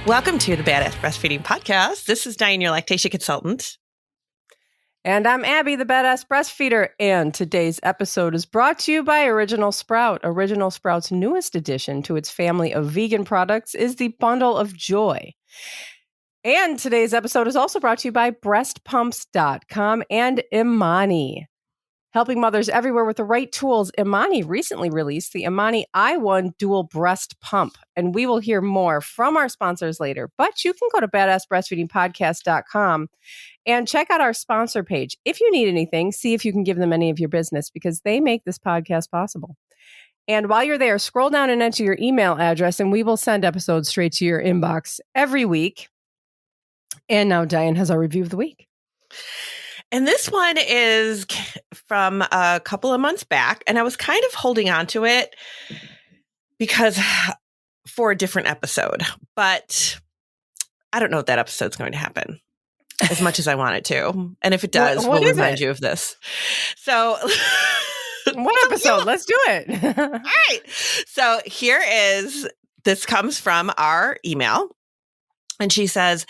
Welcome to the Badass Breastfeeding Podcast. This is Dianne, your lactation consultant. And I'm Abby, the Badass Breastfeeder. And today's episode is brought to you by Original Sprout. Original Sprout's newest addition to its family of vegan products is the Bundle of Joy. And today's episode is also brought to you by breastpumps.com and Imani. Helping mothers everywhere with the right tools, Imani recently released the Imani i1 Dual Breast Pump, and we will hear more from our sponsors later. But you can go to badassbreastfeedingpodcast.com and check out our sponsor page. If you need anything, see if you can give them any of your business because they make this podcast possible. And while you're there, scroll down and enter your email address, and we will send episodes straight to your inbox every week. And now Dianne has our review of the week. And this one is from a couple of months back, and I was kind of holding on to it because for a different episode, but I don't know if that episode's going to happen as much as I want it to. And if it does, we'll remind you of this. So what episode? Let's do it. All right. So this comes from our email. And she says,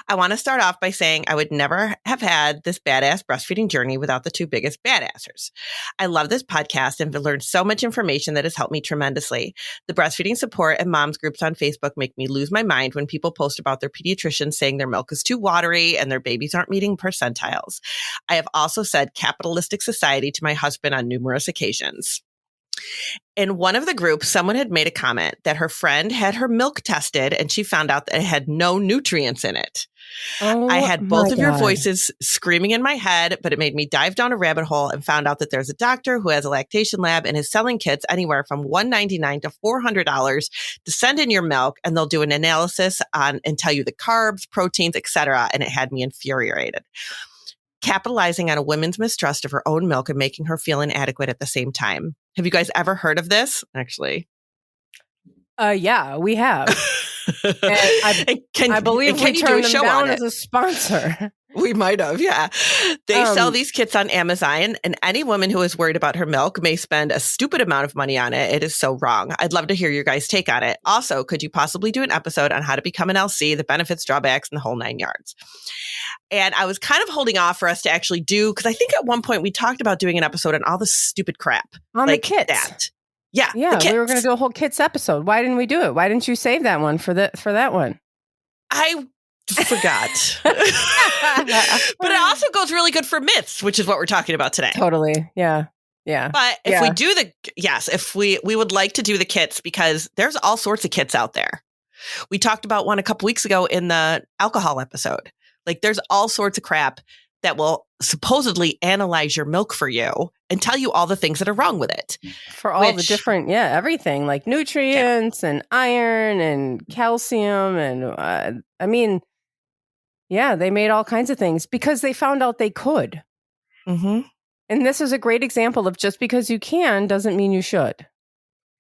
I want to start off by saying I would never have had this badass breastfeeding journey without the two biggest badassers. I love this podcast and have learned so much information that has helped me tremendously. The breastfeeding support and moms groups on Facebook make me lose my mind when people post about their pediatricians saying their milk is too watery and their babies aren't meeting percentiles. I have also said capitalistic society to my husband on numerous occasions. In one of the groups, someone had made a comment that her friend had her milk tested and she found out that it had no nutrients in it. Oh, I had both of your voices screaming in my head, but it made me dive down a rabbit hole and found out that there's a doctor who has a lactation lab and is selling kits anywhere from $199 to $400 to send in your milk, and they'll do an analysis on and tell you the carbs, proteins, etc. And it had me infuriated. Capitalizing on a woman's mistrust of her own milk and making her feel inadequate at the same time. Have you guys ever heard of this? Actually, yeah, we have. I believe we turned them down as a sponsor. We might have, yeah. They sell these kits on Amazon, and any woman who is worried about her milk may spend a stupid amount of money on it. It is so wrong. I'd love to hear your guys' take on it. Also, could you possibly do an episode on how to become an LC, the benefits, drawbacks, and the whole 9 yards? And I was kind of holding off for us to actually do, because I think at one point we talked about doing an episode on all the stupid crap. On like the kits. That. Yeah. Yeah, we were going to do a whole kits episode. Why didn't we do it? Why didn't you save that one for that one? I forgot. But it also goes really good for myths, which is what we're talking about today. Totally. Yeah. Yeah. But if we do if we would like to do the kits, because there's all sorts of kits out there. We talked about one a couple weeks ago in the alcohol episode. Like there's all sorts of crap that will supposedly analyze your milk for you and tell you all the things that are wrong with it. For all the different, everything like nutrients and iron and calcium. And they made all kinds of things because they found out they could. Mm-hmm. And this is a great example of just because you can doesn't mean you should.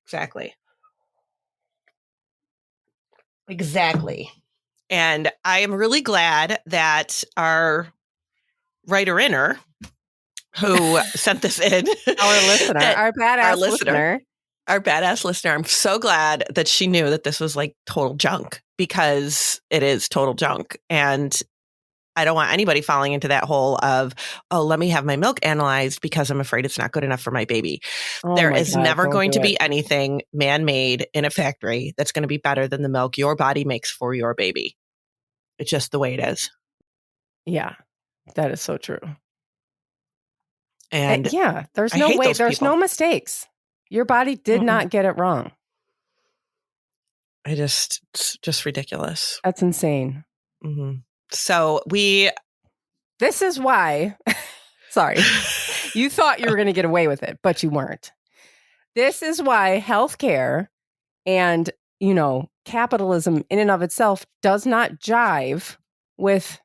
Exactly. And I am really glad that our writer-inner who sent this in, our badass listener, I'm so glad that she knew that this was like total junk, because it is total junk. And I don't want anybody falling into that hole of, oh, let me have my milk analyzed because I'm afraid it's not good enough for my baby. There is never going to be anything man-made in a factory that's going to be better than the milk your body makes for your baby. It's just the way it is. Yeah, that is so true. And there's no way. There's no mistakes. Your body did not get it wrong. It's just ridiculous. That's insane. Mm-hmm. So this is why, sorry, you thought you were going to get away with it, but you weren't. This is why healthcare and, capitalism in and of itself does not jive with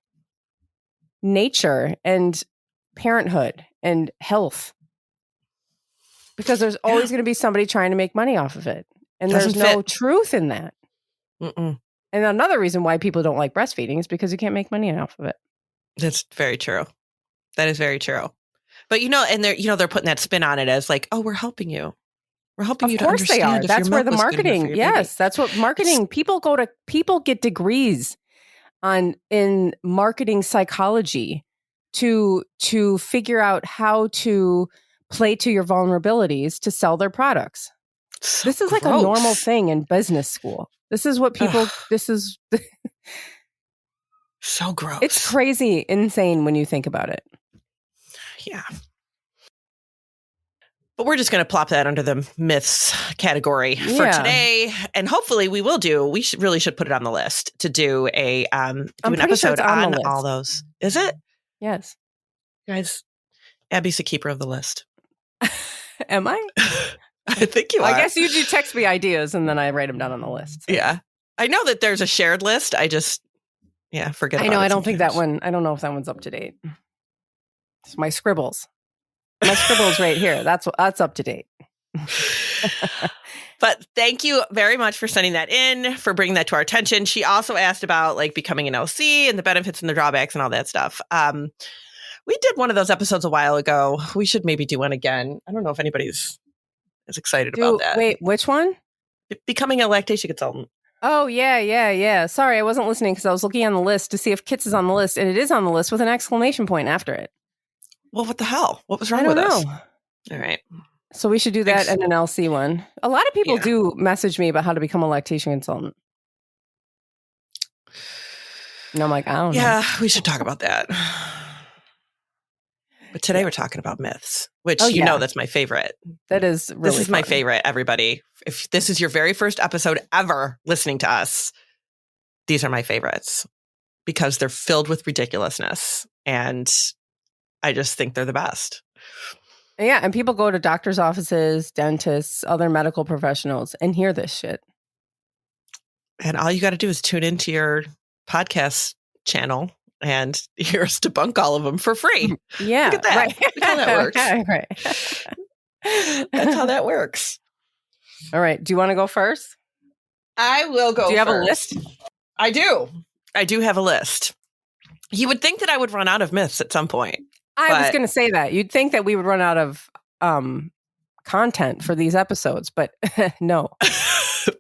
nature and parenthood and health, because there's always going to be somebody trying to make money off of it. And there's no truth in that. Mm-mm. And another reason why people don't like breastfeeding is because you can't make money off of it. That's very true. That is very true. But, and they're putting that spin on it as like, oh, we're helping you. We're helping you to Of course they understand are. if That's your where milk the was good enough for marketing. your Yes, baby. that's what marketing. People get degrees in marketing psychology to figure out how to play to your vulnerabilities to sell their products. So This is gross. like a normal thing in business school. This is what people. Ugh. This is. So gross. It's crazy, insane when you think about it. Yeah. But we're just going to plop that under the myths category for today. And hopefully we will do, we really should put it on the list to do an episode on all those. Is it? Yes. Guys, Abby's the keeper of the list. Am I? I think you are. I guess you do text me ideas and then I write them down on the list. So. Yeah. I know that there's a shared list. I just, forget about it. I don't think that one, I don't know if that one's up to date. It's my scribbles. My scribbles right here. That's up to date. But thank you very much for sending that in, for bringing that to our attention. She also asked about like becoming an LC and the benefits and the drawbacks and all that stuff. We did one of those episodes a while ago. We should maybe do one again. I don't know if anybody's as excited about that. Wait, which one? Becoming a lactation consultant. Oh, yeah. Sorry, I wasn't listening because I was looking on the list to see if Kits is on the list, and it is on the list with an exclamation point after it. Well, what the hell? What was wrong with us? All right. So we should do that and an LC one. A lot of people do message me about how to become a lactation consultant. And I'm like, I don't know. Yeah, we should talk about that. But today we're talking about myths, which that's my favorite. That is really This is my favorite, everybody. If this is your very first episode ever listening to us, these are my favorites because they're filled with ridiculousness. And I just think they're the best. Yeah, and people go to doctors' offices, dentists, other medical professionals, and hear this shit. And all you got to do is tune into your podcast channel and hear us debunk all of them for free. Yeah. Look at that. Right. Look how that works. Right. That's how that works. All right. Do you want to go first? I will go first. Do you have a list? I do. I do have a list. You would think that I would run out of myths at some point. I was going to say that. You'd think that we would run out of content for these episodes, but no.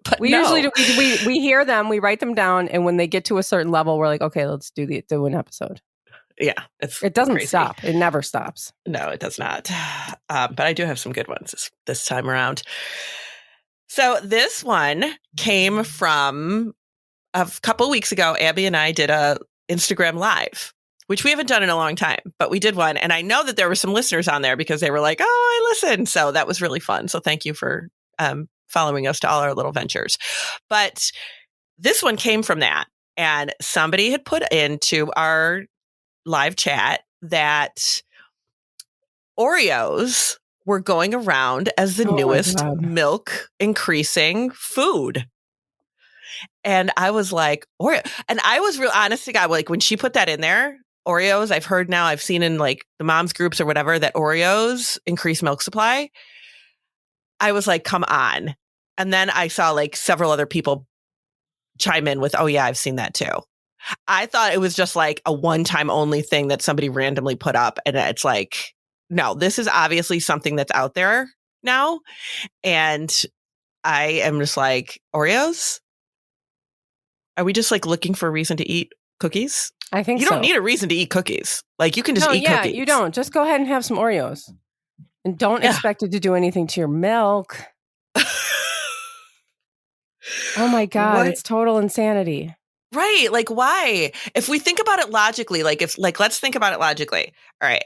But we usually do, we hear them, we write them down, and when they get to a certain level, we're like, okay, let's do an episode. Yeah, it doesn't crazy. stop. It never stops. No, it does not. But I do have some good ones this time around. So this one came from a couple of weeks ago. Abby and I did a Instagram Live, which we haven't done in a long time, but we did one. And I know that there were some listeners on there because they were like, oh, I listened. So that was really fun. So thank you for following us to all our little ventures. But this one came from that. And somebody had put into our live chat that Oreos were going around as the newest milk increasing food. And I was like, Oreo. And I was real honest to God, like when she put that in there, Oreos, I've heard now, I've seen in like the moms groups or whatever that Oreos increase milk supply. I was like, come on. And then I saw like several other people chime in with, oh yeah, I've seen that too. I thought it was just like a one-time only thing that somebody randomly put up. And it's like, no, this is obviously something that's out there now. And I am just like, Oreos? Are we just like looking for a reason to eat cookies? I think you don't need a reason to eat cookies. Like you can just eat cookies. You don't. Just go ahead and have some Oreos. And don't expect it to do anything to your milk. Oh my God, it's total insanity. Right. Like why? If we think about it logically, let's think about it logically. All right.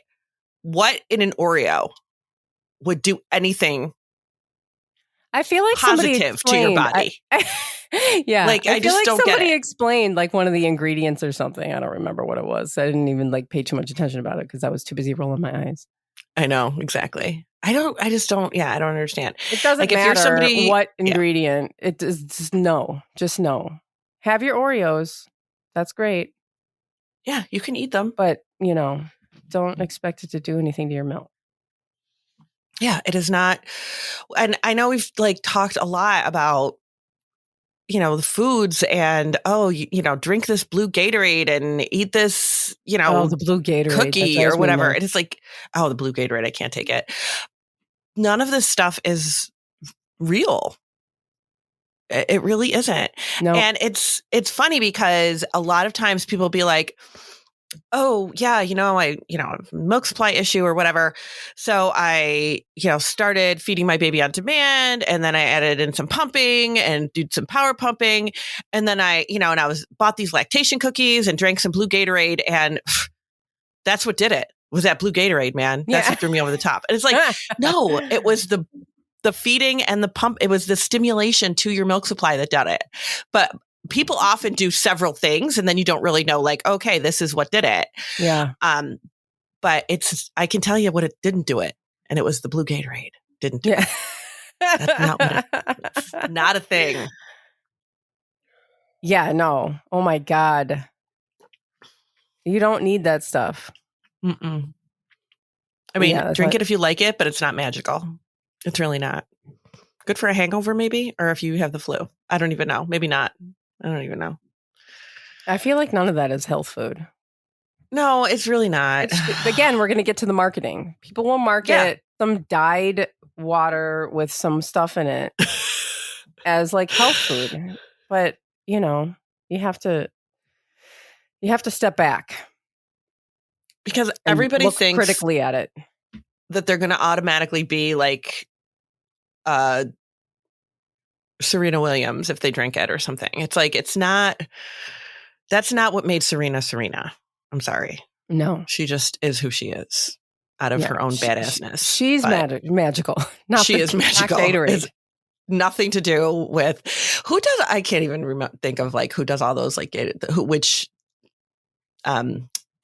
What in an Oreo would do anything I feel like positive to your body? Yeah. Like I just feel like don't get it. Somebody explained like one of the ingredients or something. I don't remember what it was. I didn't even like pay too much attention about it because I was too busy rolling my eyes. I know, exactly. I don't understand. It doesn't like matter if you're somebody, what ingredient. It is just no. Have your Oreos. That's great. Yeah, you can eat them. But, don't expect it to do anything to your milk. Yeah, it is not. And I know we've like talked a lot about, the foods and, drink this blue Gatorade and eat this, the blue Gatorade cookie or whatever. And it's like, the blue Gatorade, I can't take it. None of this stuff is real. It really isn't. No. And it's funny because a lot of times people be like, oh yeah, I milk supply issue or whatever. So I, started feeding my baby on demand, and then I added in some pumping and did some power pumping. And then I, and I bought these lactation cookies and drank some blue Gatorade, and that's what did it. Was that blue Gatorade, man. That's what threw me over the top. And it's like, no, it was the feeding and the pump. It was the stimulation to your milk supply that did it. But people often do several things, and then you don't really know, like, okay, this is what did it. Yeah. But I can tell you what it didn't do it. And it was the blue Gatorade. Didn't do it. That's not what it's not a thing. Yeah, no. Oh my God. You don't need that stuff. Mm-mm. I mean, drink it if you like it, but it's not magical. It's really not. Good for a hangover, maybe, or if you have the flu. I don't even know. Maybe not. I don't even know. I feel like none of that is health food. No, it's really not. Again, we're going to get to the marketing. People will market some dyed water with some stuff in it as like health food. But, you have to step back. Because everybody thinks critically at it. That they're going to automatically be like Serena Williams if they drink it or something. It's like, that's not what made Serena Serena. I'm sorry. No. She just is who she is out of her own badassness. She's magical. She is magical. It's nothing to do with who does, I can't even think of like who does all those like, they're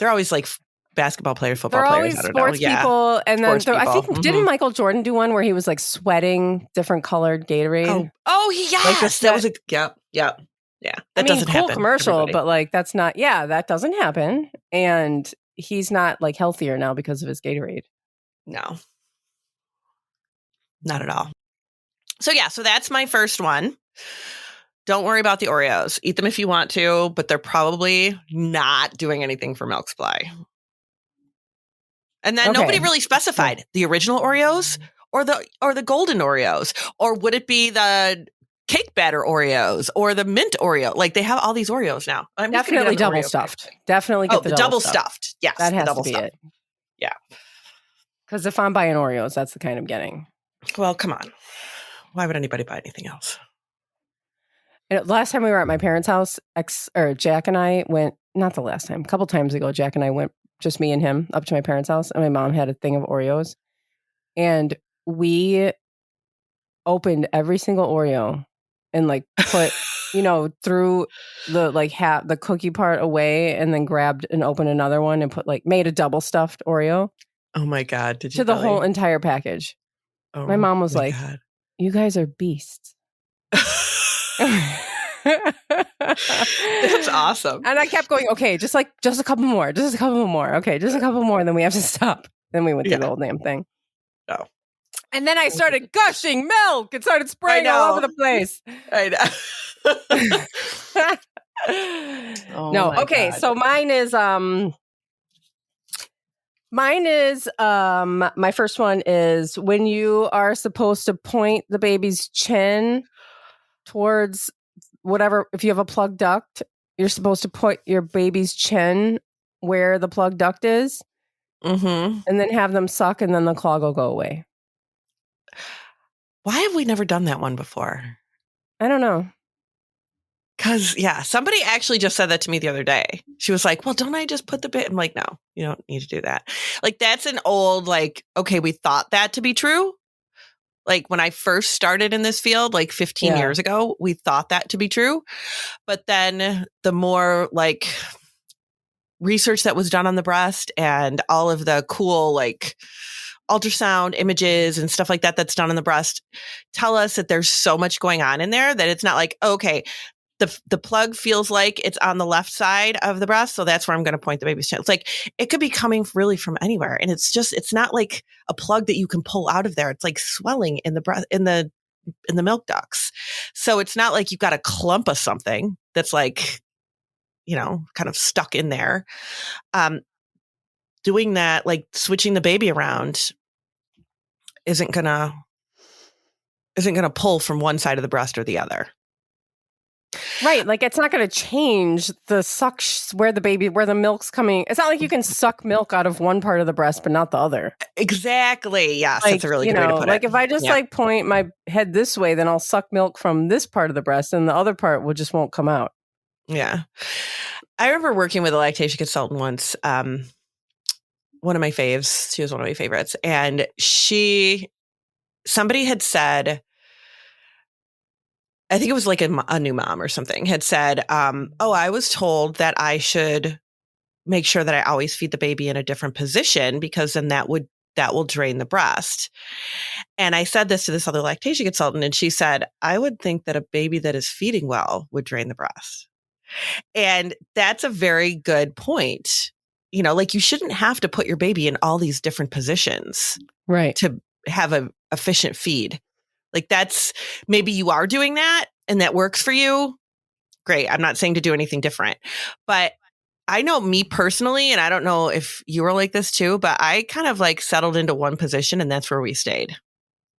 always like basketball players, football players. They're always sports people. And then I think, didn't Michael Jordan do one where he was like sweating different colored Gatorade? Oh yes. That was yeah. That doesn't happen. Cool commercial, but like that's not, that doesn't happen. And he's not like healthier now because of his Gatorade. No. Not at all. So so that's my first one. Don't worry about the Oreos. Eat them if you want to, but they're probably not doing anything for milk supply. And then nobody really specified the original Oreos or the golden Oreos, or would it be the cake batter Oreos or the mint Oreo? Like they have all these Oreos now. Definitely double stuffed. Definitely get the double stuffed. Yes, that has to be it. Yeah, because if I'm buying Oreos, that's the kind I'm getting. Well, come on. Why would anybody buy anything else? Last time we were at my parents' house, Jack and I went. Not the last time. A couple times ago, Jack and I went. Just me and him up to my parents' house, and my mom had a thing of Oreos, and we opened every single Oreo and like put, threw the like the cookie part away, and then grabbed and opened another one and made a double stuffed Oreo. Oh my God! Did you to the whole entire package? Oh, my mom was like, God. "You guys are beasts." That's awesome. And I kept going, okay, just a couple more, okay, just a couple more, and then we have to stop. Then we went through the whole damn thing. Oh. And then I started gushing milk. It started spraying all over the place. I know. No, okay, God. So mine is my first one is when you are supposed to point the baby's chin towards whatever, if you have a plug duct, you're supposed to put your baby's chin where the plug duct is, and then have them suck, and then the clog will go away. Why have we never done that one before? I don't know. Because, somebody actually just said that to me the other day. She was like, well, don't I just put the bit? I'm like, no, you don't need to do that. Like, that's an old, like, okay, we thought that to be true. Like when I first started in this field, like 15 years ago, we thought that to be true. But then the more like research that was done on the breast and all of the cool like ultrasound images and stuff like that that's done on the breast tell us that there's so much going on in there that it's not like, okay, the plug feels like it's on the left side of the breast, so that's where I'm going to point the baby's chin. It's like it could be coming really from anywhere, and it's not like a plug that you can pull out of there. It's like swelling in the breast in the milk ducts. So it's not like you've got a clump of something that's like, kind of stuck in there. Doing that, like switching the baby around, isn't gonna isn't going to pull from one side of the breast or the other. Right. Like it's not going to change the where the milk's coming. It's not like you can suck milk out of one part of the breast, but not the other. Exactly. Yes. Like, that's a really good way to put like it. if I just like point my head this way, then I'll suck milk from this part of the breast and the other part won't come out. Yeah. I remember working with a lactation consultant once. One of my faves. She was one of my favorites. And somebody had said, I think it was like a new mom or something, had said, I was told that I should make sure that I always feed the baby in a different position because then that will drain the breast. And I said this to this other lactation consultant, and she said, I would think that a baby that is feeding well would drain the breast. And that's a very good point. Like you shouldn't have to put your baby in all these different positions, right, to have an efficient feed. Like that's, maybe you are doing that and that works for you. Great. I'm not saying to do anything different, but I know me personally, and I don't know if you were like this too, but I kind of like settled into one position and that's where we stayed.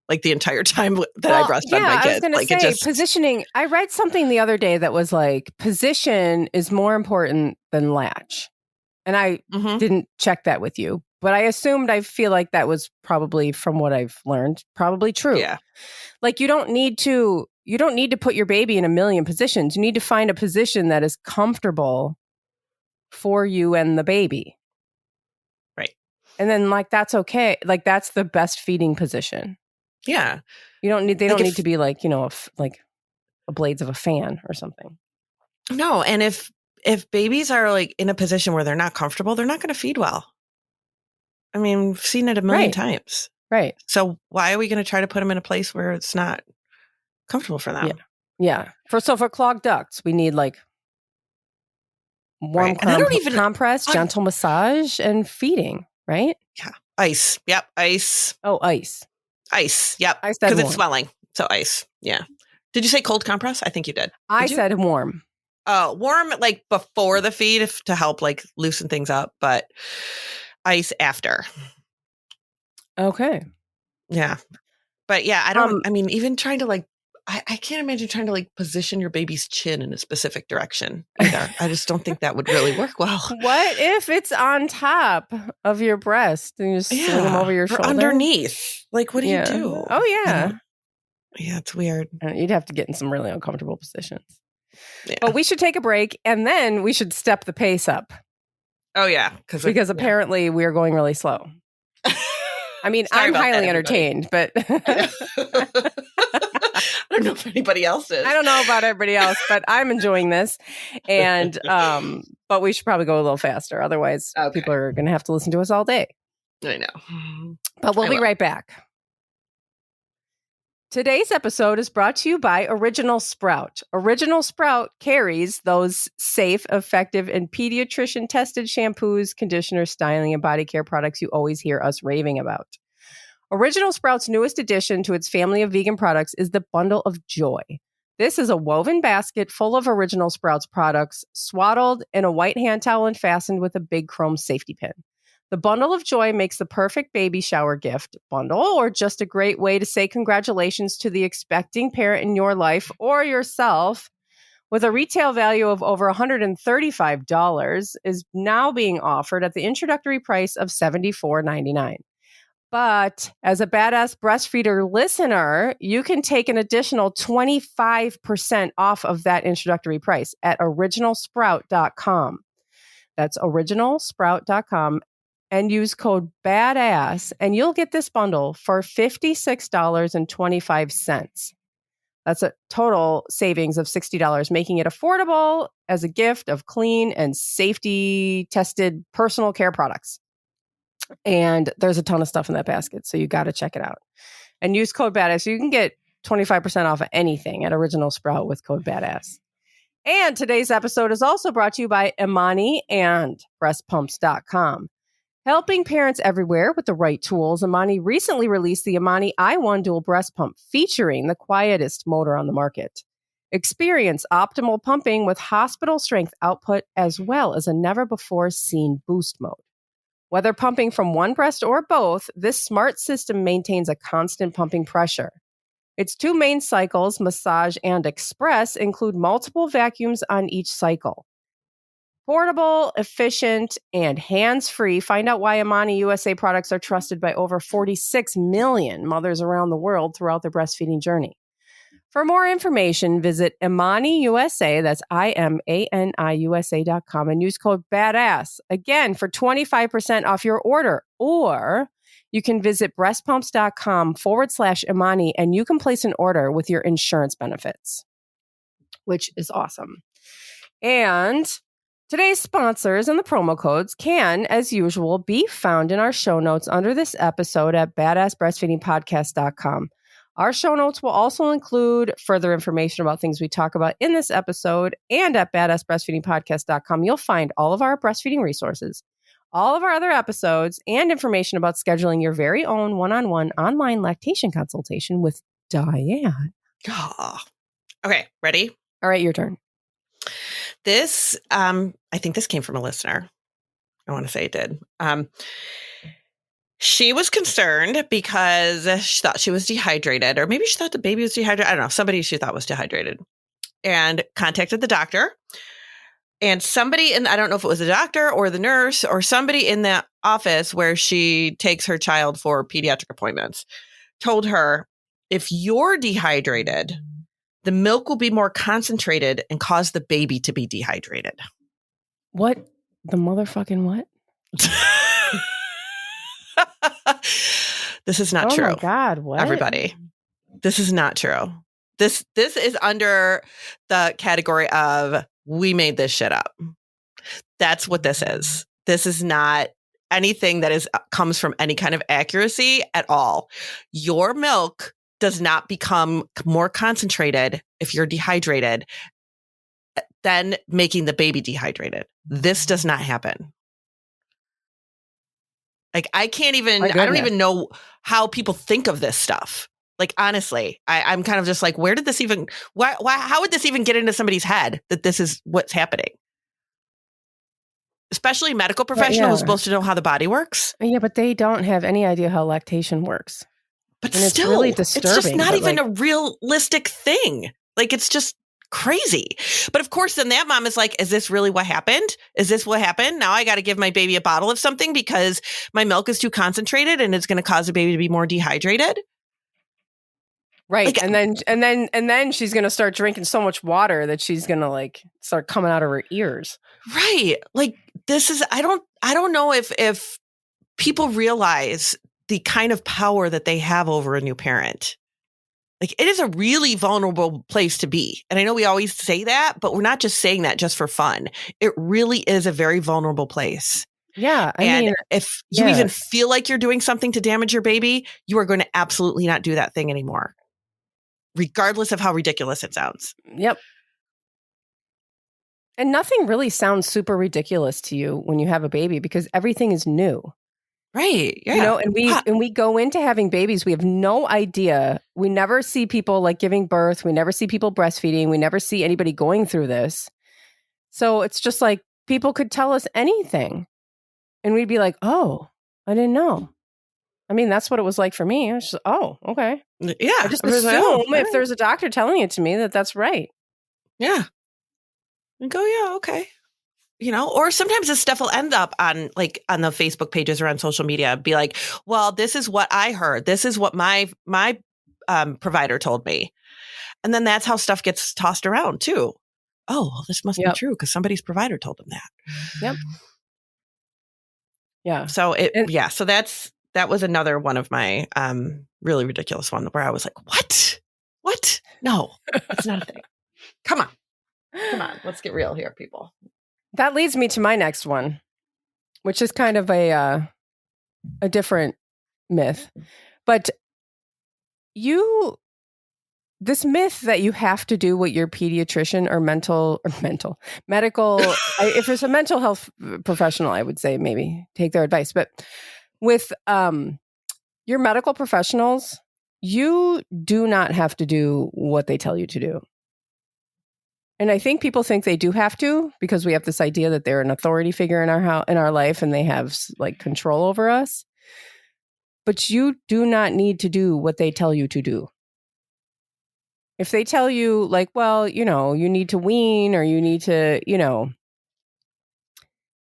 Like the entire time that I breastfed my kids. I was going to say positioning. I read something the other day that was like position is more important than latch. And I didn't check that with you, but I feel like that was probably, from what I've learned, probably true. Yeah. Like you don't need to put your baby in a million positions. You need to find a position that is comfortable for you and the baby. Right. And then like, that's okay. Like that's the best feeding position. Yeah. They don't need to be like, like a blades of a fan or something. No. And if babies are like in a position where they're not comfortable, they're not going to feed well. I mean, we've seen it a million times. Right. So why are we going to try to put them in a place where it's not comfortable for them? Yeah. For clogged ducts, we need like warm compress, gentle massage, and feeding, right? Yeah. Ice. Yep. Ice. Oh, ice. Ice. Yep. I said because it's swelling. So ice. Yeah. Did you say cold compress? I think you did. I said warm. Oh, warm like before the feed to help like loosen things up, but ice after. Okay. Yeah. But yeah, I mean, even trying to like, I can't imagine trying to like position your baby's chin in a specific direction either. I just don't think that would really work well. What if it's on top of your breast and you just swing them over your shoulder? Underneath. Like, what do you do? Oh, yeah. Yeah, it's weird. You'd have to get in some really uncomfortable positions. Yeah. But we should take a break and then we should step the pace up. Oh, yeah. Because apparently we are going really slow. I mean, I'm highly entertained, but I don't know if anybody else is. I don't know about everybody else, but I'm enjoying this. And but we should probably go a little faster. Otherwise, people are going to have to listen to us all day. I know. But we'll be right back. Today's episode is brought to you by Original Sprout. Original Sprout carries those safe, effective, and pediatrician-tested shampoos, conditioners, styling, and body care products you always hear us raving about. Original Sprout's newest addition to its family of vegan products is the Bundle of Joy. This is a woven basket full of Original Sprouts products, swaddled in a white hand towel and fastened with a big chrome safety pin. The Bundle of Joy makes the perfect baby shower gift bundle, or just a great way to say congratulations to the expecting parent in your life or yourself. With a retail value of over $135, is now being offered at the introductory price of $74.99. But as a Badass Breastfeeder listener, you can take an additional 25% off of that introductory price at originalsprout.com. That's originalsprout.com. And use code BADASS, and you'll get this bundle for $56.25. That's a total savings of $60, making it affordable as a gift of clean and safety-tested personal care products. And there's a ton of stuff in that basket, so you got to check it out. And use code BADASS. You can get 25% off of anything at Original Sprout with code BADASS. And today's episode is also brought to you by Imani and breastpumps.com. Helping parents everywhere with the right tools, Imani recently released the Imani i1 Dual Breast Pump, featuring the quietest motor on the market. Experience optimal pumping with hospital-strength output as well as a never-before-seen boost mode. Whether pumping from one breast or both, this smart system maintains a constant pumping pressure. Its 2 main cycles, massage and express, include multiple vacuums on each cycle. Portable, efficient, and hands-free. Find out why Amani USA products are trusted by over 46 million mothers around the world throughout their breastfeeding journey. For more information, visit Imani USA, that's IMANIUSA.com, and use code BADASS, again, for 25% off your order. Or you can visit breastpumps.com/Imani, and you can place an order with your insurance benefits, which is awesome. And today's sponsors and the promo codes can, as usual, be found in our show notes under this episode at badassbreastfeedingpodcast.com. Our show notes will also include further information about things we talk about in this episode, and at badassbreastfeedingpodcast.com, you'll find all of our breastfeeding resources, all of our other episodes, and information about scheduling your very own one-on-one online lactation consultation with Dianne. Oh. Okay, ready? All right, your turn. This, I think this came from a listener. I want to say it did. She was concerned because she thought she was dehydrated, or maybe she thought the baby was dehydrated. I don't know. Somebody she thought was dehydrated, and contacted the doctor. And somebody I don't know if it was the doctor or the nurse or somebody in the office where she takes her child for pediatric appointments, told her, if you're dehydrated, the milk will be more concentrated and cause the baby to be dehydrated. What? The motherfucking what? This is not true. Oh my God, what? Everybody. This is not true. This is under the category of we made this shit up. That's what this is. This is not anything that comes from any kind of accuracy at all. Your milk does not become more concentrated if you're dehydrated than making the baby dehydrated. This does not happen. Like, I don't even know how people think of this stuff. Like, honestly, I'm kind of just like, where did this even, how would this even get into somebody's head that this is what's happening? Especially a medical professional who's supposed to know how the body works. Yeah, but they don't have any idea how lactation works. But and still, it's really disturbing. It's just not even a realistic thing. Like, it's just crazy. But of course, then that mom is like, is this really what happened? Is this what happened? Now I got to give my baby a bottle of something because my milk is too concentrated and it's going to cause the baby to be more dehydrated. Right. Like, and then she's going to start drinking so much water that she's going to like start coming out of her ears. Right. Like, this is, I don't know if people realize the kind of power that they have over a new parent. Like, it is a really vulnerable place to be. And I know we always say that, but we're not just saying that just for fun. It really is a very vulnerable place. Yeah. I mean, if you even feel like you're doing something to damage your baby, you are going to absolutely not do that thing anymore, regardless of how ridiculous it sounds. Yep. And nothing really sounds super ridiculous to you when you have a baby because everything is new. Right. Yeah. You know, and we go into having babies, we have no idea. We never see people like giving birth. We never see people breastfeeding. We never see anybody going through this. So it's just like people could tell us anything and we'd be like, oh, I didn't know. I mean, that's what it was like for me. I was just, oh, okay. Yeah. I just assume if there's a doctor telling it to me that's right. Yeah. And go, yeah, okay. You know, or sometimes this stuff will end up on the Facebook pages or on social media, be like, well, this is what I heard. This is what my provider told me. And then that's how stuff gets tossed around too. Oh, well, this must be true because somebody's provider told them that. Yep. Yeah. So so that was another one of my really ridiculous one where I was like, what? What? No, it's not a thing. Come on. Let's get real here, people. That leads me to my next one, which is kind of a different myth. But this myth that you have to do what your pediatrician or medical, if it's a mental health professional, I would say maybe take their advice. But with your medical professionals, you do not have to do what they tell you to do. And I think people think they do have to because we have this idea that they're an authority figure in our life and they have like control over us. But you do not need to do what they tell you to do. If they tell you like, well, you need to wean or you need to, you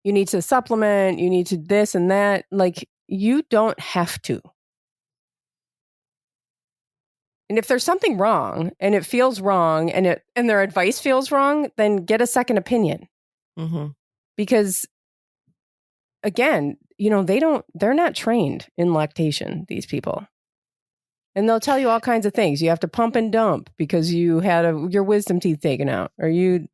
need to supplement, you need to this and that, like you don't have to. And if there's something wrong and it feels wrong and their advice feels wrong, then get a second opinion. Mm-hmm. Because again, they're not trained in lactation, these people. And they'll tell you all kinds of things. You have to pump and dump because you had your wisdom teeth taken out, or they're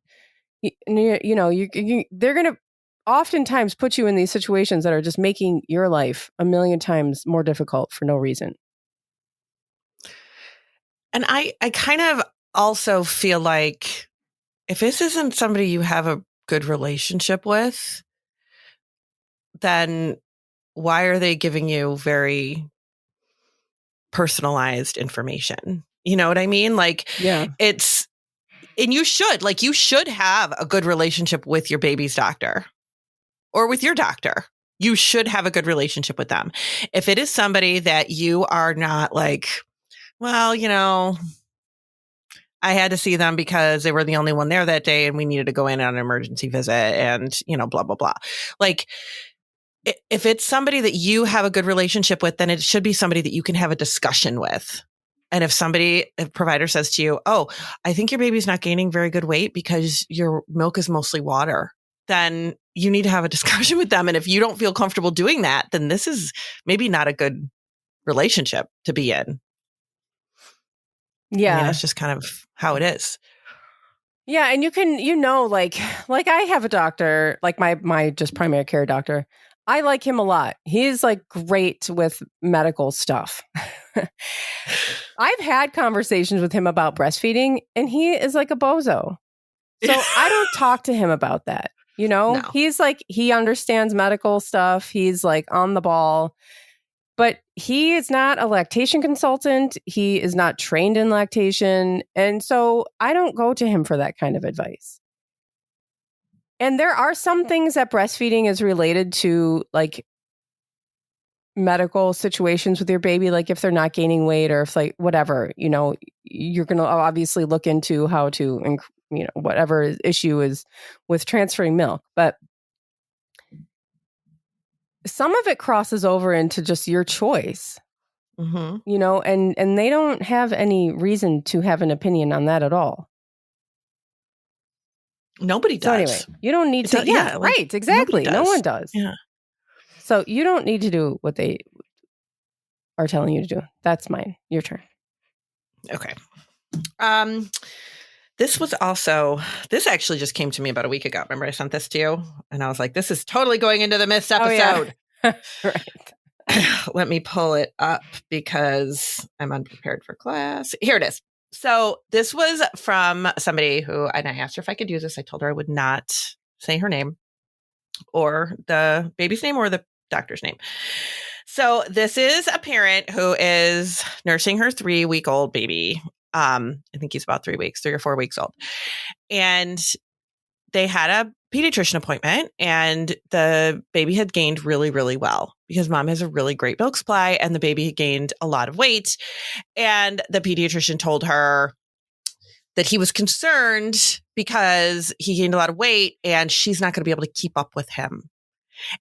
going to oftentimes put you in these situations that are just making your life a million times more difficult for no reason. And I kind of also feel like if this isn't somebody you have a good relationship with, then why are they giving you very personalized information? You know what I mean? Like, yeah, and you should have a good relationship with your baby's doctor or with your doctor. You should have a good relationship with them. If it is somebody that you are not like, well, I had to see them because they were the only one there that day and we needed to go in on an emergency visit and, blah, blah, blah. Like, if it's somebody that you have a good relationship with, then it should be somebody that you can have a discussion with. And if a provider says to you, oh, I think your baby's not gaining very good weight because your milk is mostly water, then you need to have a discussion with them. And if you don't feel comfortable doing that, then this is maybe not a good relationship to be in. Yeah. I mean, that's just kind of how it is. Yeah. And you can, like I have a doctor, like my just primary care doctor. I like him a lot. He's like great with medical stuff. I've had conversations with him about breastfeeding and he is like a bozo. So I don't talk to him about that. No. He's like, he understands medical stuff. He's like on the ball, but he is not a lactation consultant. He is not trained in lactation. And so I don't go to him for that kind of advice. And there are some things that breastfeeding is related to, like medical situations with your baby, like if they're not gaining weight or if like whatever, you're going to obviously look into how to, whatever issue is with transferring milk. But some of it crosses over into just your choice, and they don't have any reason to have an opinion on that at all. Nobody does. So anyway, you don't need to. Yeah, right. Exactly. No one does. Yeah. So you don't need to do what they are telling you to do. That's mine. Your turn. Okay. This actually just came to me about a week ago. Remember I sent this to you? And I was like, this is totally going into the myths episode. Oh, yeah. Right. Let me pull it up because I'm unprepared for class. Here it is. So this was from somebody and I asked her if I could use this. I told her I would not say her name or the baby's name or the doctor's name. So this is a parent who is nursing her 3-week-old baby. I think he's about 3 or 4 weeks old. And they had a pediatrician appointment and the baby had gained really, really well because mom has a really great milk supply and the baby had gained a lot of weight. And the pediatrician told her that he was concerned because he gained a lot of weight and she's not going to be able to keep up with him.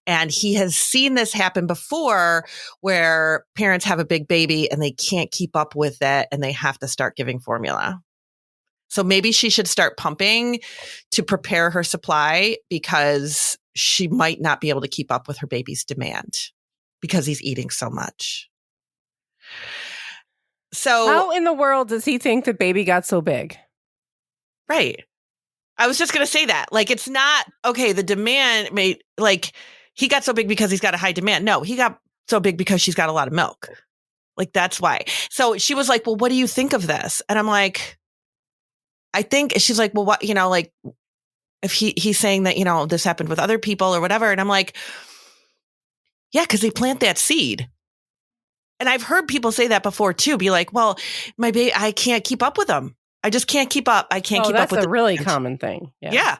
And he has seen this happen before where parents have a big baby and they can't keep up with it and they have to start giving formula. So maybe she should start pumping to prepare her supply because she might not be able to keep up with her baby's demand because he's eating so much. So how in the world does he think the baby got so big? Right. I was just going to say that. Like, it's not, okay, the demand he got so big because he's got a high demand. No, he got so big because she's got a lot of milk. Like, that's why. So she was like, well, what do you think of this? And I'm like, she's like, well, what, if he's saying that, this happened with other people or whatever. And I'm like, yeah, because they plant that seed. And I've heard people say that before too, be like, well, my baby, I can't keep up with them. I just can't keep up. I can't keep up with it. That's a really common thing. Yeah.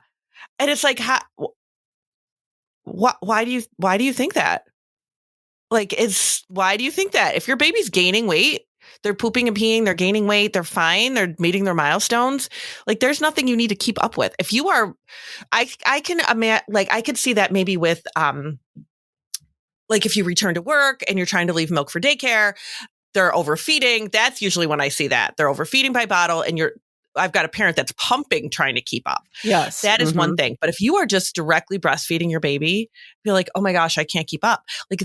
And it's like, why do you think that? Like, why do you think that? If your baby's gaining weight, They're pooping and peeing. They're gaining weight. They're fine. They're meeting their milestones. Like there's nothing you need to keep up with. If you are, I can imagine, like I could see that maybe with, like if you return to work and you're trying to leave milk for daycare, they're overfeeding. That's usually when I see that they're overfeeding by bottle and I've got a parent that's pumping, trying to keep up. Yes. That is one thing. But if you are just directly breastfeeding your baby, you're like, oh my gosh, I can't keep up. Like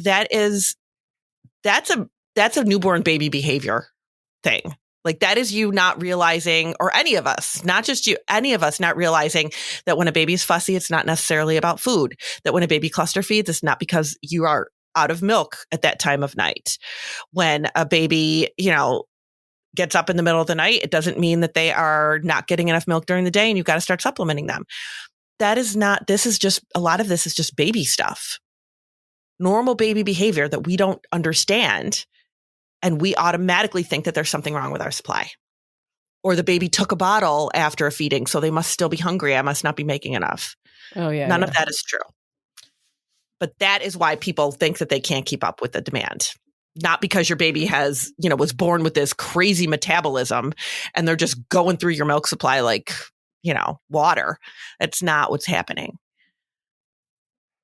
that's a newborn baby behavior thing. Like that is you not realizing, or any of us, not just you, any of us not realizing that when a baby's fussy, it's not necessarily about food. That when a baby cluster feeds, it's not because you are out of milk at that time of night. When a baby, gets up in the middle of the night, it doesn't mean that they are not getting enough milk during the day and you've got to start supplementing them. A lot of this is just baby stuff. Normal baby behavior that we don't understand. And we automatically think that there's something wrong with our supply. Or the baby took a bottle after a feeding, so they must still be hungry. I must not be making enough. Oh, yeah. None of that is true. But that is why people think that they can't keep up with the demand. Not because your baby was born with this crazy metabolism and they're just going through your milk supply like, water. It's not what's happening.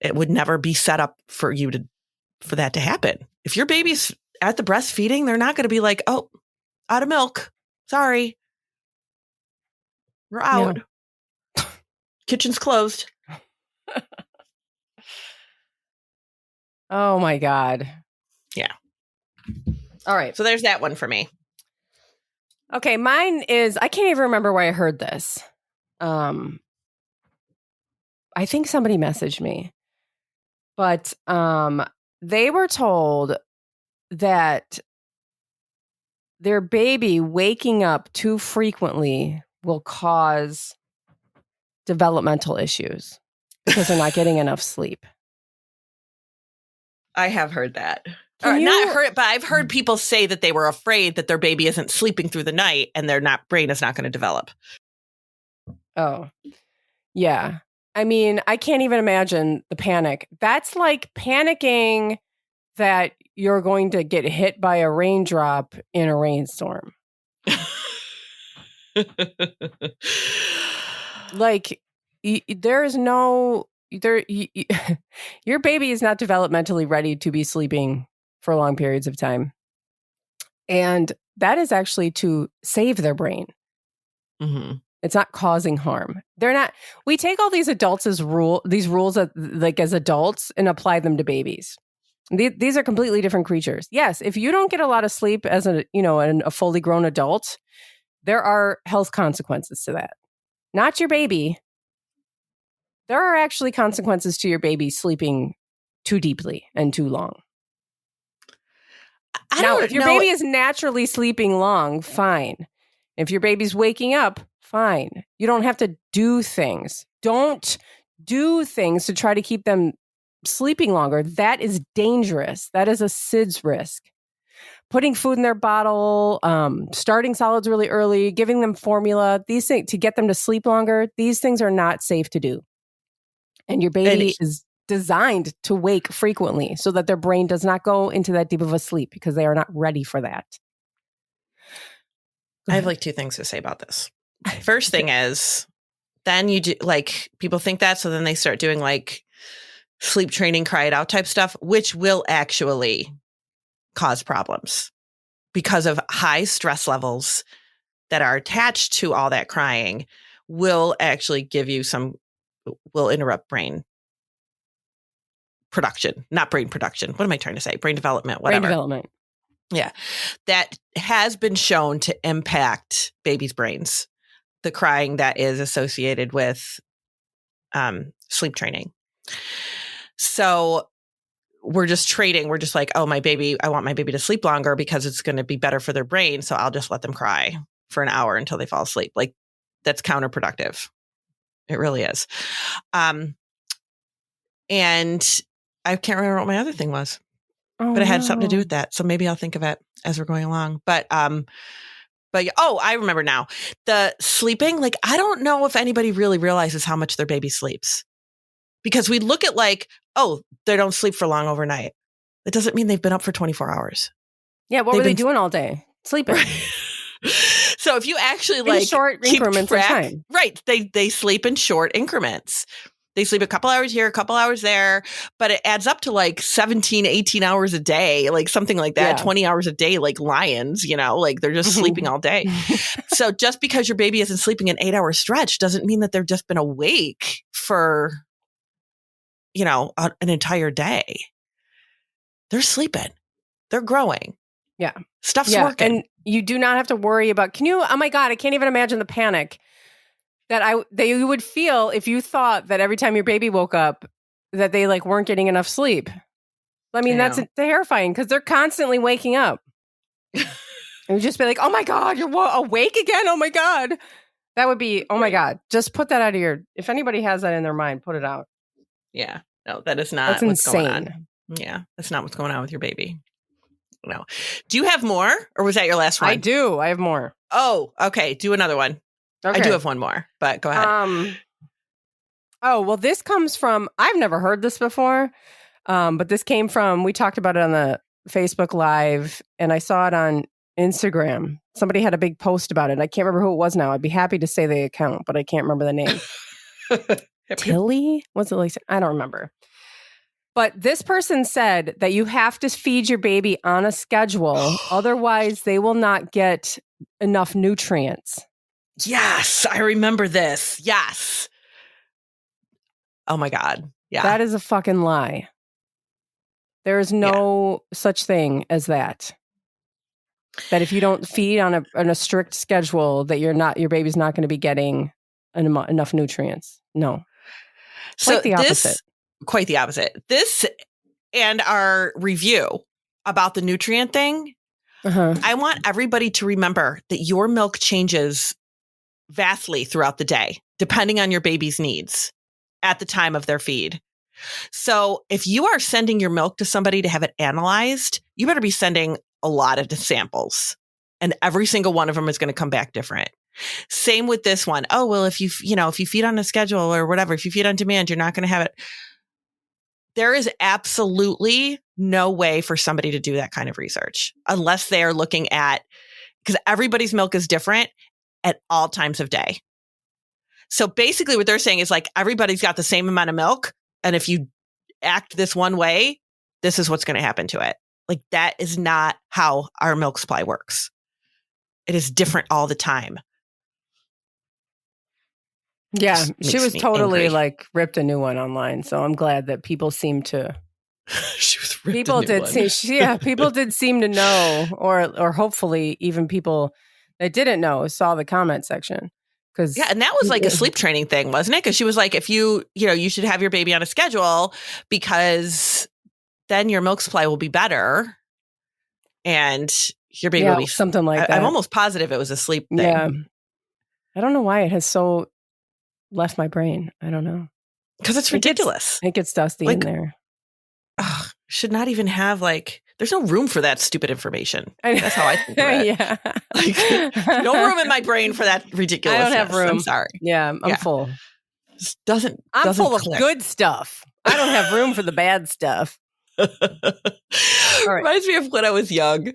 It would never be set up for that to happen. If your baby's at the breastfeeding, they're not going to be like, oh, out of milk. Sorry. We're out. No. Kitchen's closed. Oh my God. Yeah. All right. So there's that one for me. Okay. Mine is, I can't even remember where I heard this. I think somebody messaged me, but they were told that their baby waking up too frequently will cause developmental issues because they're not getting enough sleep. I have heard that. Not heard it, but I've heard people say that they were afraid that their baby isn't sleeping through the night and their brain is not going to develop. Oh, yeah. I mean, I can't even imagine the panic. That's like panicking that you're going to get hit by a raindrop in a rainstorm. Like, there is no... your baby is not developmentally ready to be sleeping for long periods of time. And that is actually to save their brain. Mm-hmm. It's not causing harm. We take all these adults as these rules as adults and apply them to babies. These are completely different creatures. Yes, if you don't get a lot of sleep as a fully grown adult, there are health consequences to that. Not your baby. There are actually consequences to your baby sleeping too deeply and too long. If your baby is naturally sleeping long, fine. If your baby's waking up, fine. You don't have to do things. Don't do things to try to keep them sleeping longer. That is dangerous. That is a SIDS risk. Putting food in their bottle, starting solids really early, giving them formula, these things to get them to sleep longer, these things are not safe to do. And your baby is designed to wake frequently so that their brain does not go into that deep of a sleep because they are not ready for that. I have like two things to say about this. First thing is, then you do people think that, so then they start doing like sleep training, cry it out type stuff, which will actually cause problems because of high stress levels that are attached to all that crying will actually will interrupt brain production, not brain production. What am I trying to say? Brain development, whatever. Brain development. Yeah. That has been shown to impact babies' brains, the crying that is associated with sleep training. So we're just trading. We're just like, oh, I want my baby to sleep longer because it's going to be better for their brain. So I'll just let them cry for an hour until they fall asleep. Like that's counterproductive. It really is. And I can't remember what my other thing was, but it had something to do with that. So maybe I'll think of it as we're going along. But I remember now. The sleeping, like, I don't know if anybody really realizes how much their baby sleeps. Because we look at like, oh, they don't sleep for long overnight. It doesn't mean they've been up for 24 hours. Yeah, what were they doing all day? sleeping. So if you actually In like short keep increments of track, time. right? They sleep in short increments. They sleep a couple hours here, a couple hours there, but it adds up to like 17, 18 hours a day, like something like that, 20 hours a day, like lions, like they're just sleeping all day. So just because your baby isn't sleeping an 8-hour stretch doesn't mean that they've just been awake for, an entire day. They're sleeping. They're growing. Yeah. Stuff's working. And you do not have to worry about, oh my God, I can't even imagine the panic that you would feel if you thought that every time your baby woke up that they like weren't getting enough sleep. I mean, that's terrifying because they're constantly waking up. And you just be like, oh my God, you're awake again? Oh my God. That would be, oh my God. Just put that out of if anybody has that in their mind, put it out. Yeah. No, that is not That's what's insane. going on. Yeah. That's not what's going on with your baby. No. Do you have more or was that your last one? I do. I have more. Oh, okay. Do another one. Okay. I do have one more, but go ahead. Well, this comes from, I've never heard this before, but this came from, we talked about it on the Facebook Live, and I saw it on Instagram. Somebody had a big post about it. I can't remember who it was now. I'd be happy to say the account, but I can't remember the name. Tilly? What's it like? I don't remember. But this person said that you have to feed your baby on a schedule. Otherwise, they will not get enough nutrients. Yes, I remember this. Yes. Oh my God. Yeah. That is a fucking lie. There is no such thing as that. That if you don't feed on a strict schedule, that your baby's not going to be getting enough nutrients. No. Quite the opposite. Quite the opposite. This and our review about the nutrient thing, I want everybody to remember that your milk changes vastly throughout the day, depending on your baby's needs at the time of their feed. So if you are sending your milk to somebody to have it analyzed, you better be sending a lot of samples, and every single one of them is going to come back different. Same with this one. Oh, well, if you feed on a schedule or whatever, if you feed on demand, you're not going to have it. There is absolutely no way for somebody to do that kind of research unless they are looking at, because everybody's milk is different at all times of day. So basically what they're saying is like, everybody's got the same amount of milk. And if you act this one way, this is what's going to happen to it. Like that is not how our milk supply works. It is different all the time. Yeah, she was totally angry. Like ripped a new one online. So I'm glad that people seem to. She was ripped people a new did one. People did seem to know, or hopefully even people that didn't know saw the comment section. And that was like a sleep training thing, wasn't it? Because she was like, if you should have your baby on a schedule because then your milk supply will be better, and your baby will be something like that. I'm almost positive it was a sleep thing. Yeah, I don't know why it has so left my brain. I don't know. Because it's ridiculous. It gets dusty in there. Should not even have there's no room for that stupid information. That's how I think of it. Yeah. No room in my brain for that ridiculousness. I don't have room. I'm sorry. Yeah, I'm full. Just doesn't full click. of good stuff. I don't have room for the bad stuff. Reminds me of when I was young,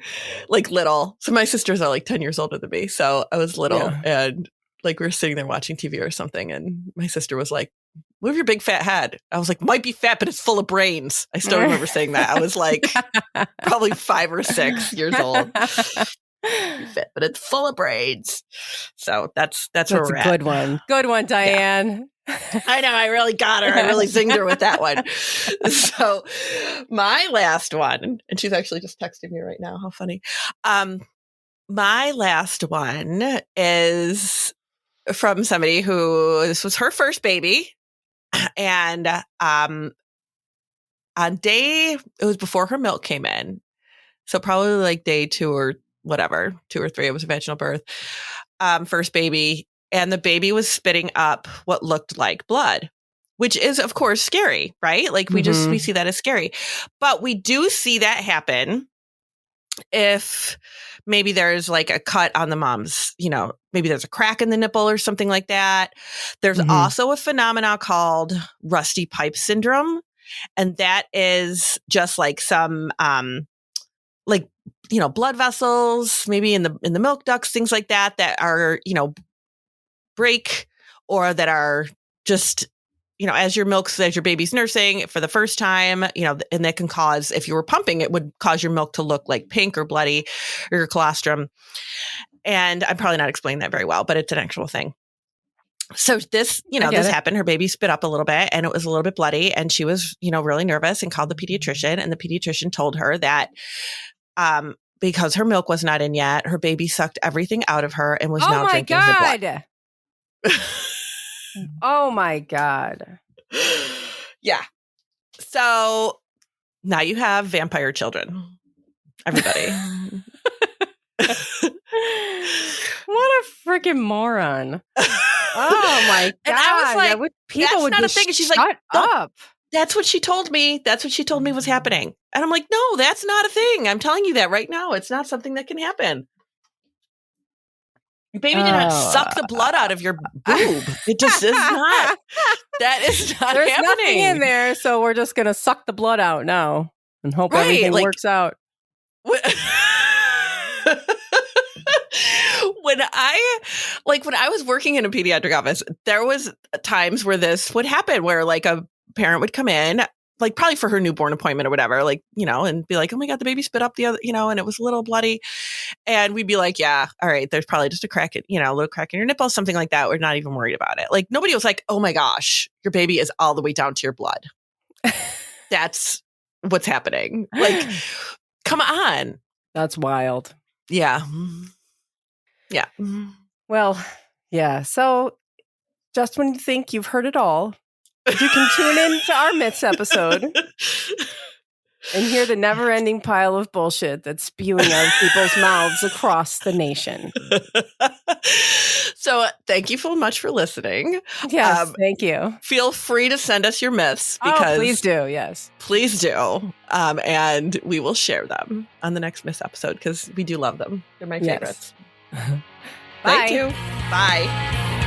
little. So my sisters are 10 years older than me. So I was little and we were sitting there watching TV or something. And my sister was like, move your big fat head. I was like, might be fat, but it's full of brains. I still remember saying that. I was probably 5 or 6 years old. Fit, but it's full of brains. So that's where we're at. Good one. Good one, Diane. Yeah. I know. I really got her. I really zinged her with that one. So my last one, and she's actually just texting me right now. How funny. My last one is from somebody who, this was her first baby. And it was before her milk came in. So probably day 2 or whatever, 2 or 3, it was a vaginal birth, first baby. And the baby was spitting up what looked like blood, which is, of course, scary, right? We see that as scary. But we do see that happen if maybe there's a cut on the mom's, maybe there's a crack in the nipple or something like that. There's also a phenomenon called rusty pipe syndrome. And that is just some, like, blood vessels, maybe in the milk ducts, things like that are, break, or that are just, as your baby's nursing for the first time, and that can cause, if you were pumping, it would cause your milk to look like pink or bloody, or your colostrum. And I'm probably not explaining that very well, but it's an actual thing. So this, this happened. Her baby spit up a little bit and it was a little bit bloody, and she was, really nervous and called the pediatrician, and the pediatrician told her that, because her milk was not in yet, her baby sucked everything out of her and was now drinking her blood. Oh my God. Yeah. So now you have vampire children, everybody. What a freaking moron. Oh my God. And I was like, people would not just a thing. And she's shut like, up. That's what she told me. That's what she told me was happening. And I'm like, no, that's not a thing. I'm telling you that right now. It's not something that can happen. Your baby did not suck the blood out of your boob. It just is not. That is not There's happening. Nothing in there, so we're just going to suck the blood out now and hope everything works out. When I was working in a pediatric office, there was times where this would happen, where like a parent would come in, like probably for her newborn appointment or whatever, like, and be like, oh my God, the baby spit up the other, and it was a little bloody. And we'd be like, yeah, all right, there's probably just a crack, a little crack in your nipple, something like that. We're not even worried about it. Like nobody was like, oh my gosh, your baby is all the way down to your blood. That's what's happening. Like, come on. That's wild. Yeah. Yeah. Well, yeah. So just when you think you've heard it all, you can tune in to our Myths episode and hear the never-ending pile of bullshit that's spewing out of people's mouths across the nation. So thank you so much for listening. Yes, thank you. Feel free to send us your myths, because please do. Yes, please do. And we will share them on the next Myths episode, because we do love them. They're my favorites. Bye. Thank you. Bye.